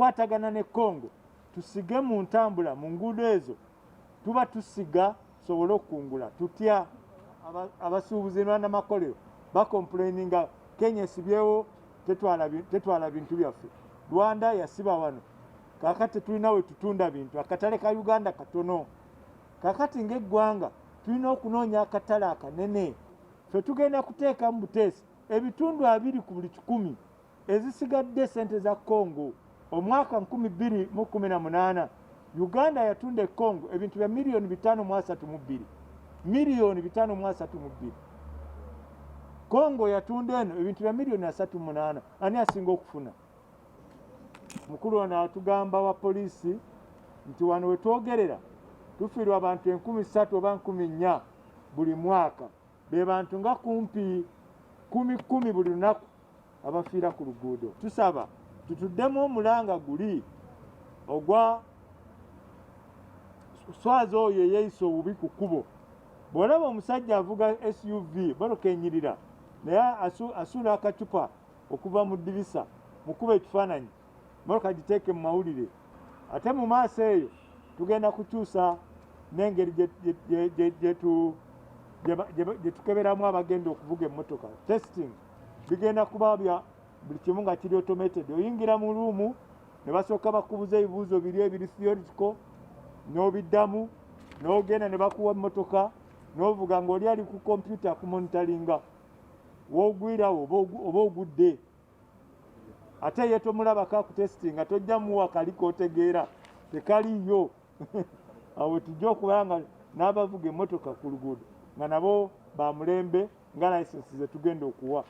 okukwatagana ne Congo tusige mu ntambula mu nguudo ezo tuba tusiga sobole okungula tutya abasuubuzi n'amakolero bakomplaininga Kenya esibyewo tetwala bintu byaffe Rwanda yasiba wano kakati tulina we tutunda bintu akatale ka Uganda katono kakati ng'eggwanga tulina okunoonya akatale akanene ffe tugenda kuteeka mu buteesi ebitundu 2 ku buli 100 ezisigadde sente za Congo omwaka 2018 Uganda yatunda Congo ebintu bya milioni 532 milioni 532 Congo yatunda eno ebintu bya milioni 38 ani asinga okufuna mukulu ono atugamba wa polisi nti wano we twogerera tufiirwa abantu 13,000 oba 14,000 buli mwaka be bantu nga kumpi 10 buli lunaku abafiira ku luguudo tusaba tutuddemu omulanga guli ogwa swazi oyo yeeyisa obubi ku kkubo bw'olaba omusajja avuga SUV baloka enyirira naye asuula akacupa okuva mu ddirisa mukuba ekifaananyi motoka giteeke mu mawulire ate mu maaso eyo tugenda kukyusa n'engeri gye tukeberamu abagenda okuvuga emmotoka testing bigenda kuba bya buli kimu nga kiri automated oyingira mu ruumu ne basooka bakubuza ebibuuzo biri ebiri theoretical n'obiddamu n'ogenda ne bakuwa emmotoka n'ovuga ng'oli ali ku kompyuta kumonitalinga w'ogwirawo oba ogudde ate ye tomulabako ku testing nga tojja muwa kali k'otegeera tekaliyo awo tujja okubanga n'abavuga emmotoka ku luguudo nga nabo ba mulembe nga licensi ze tugenda okuwa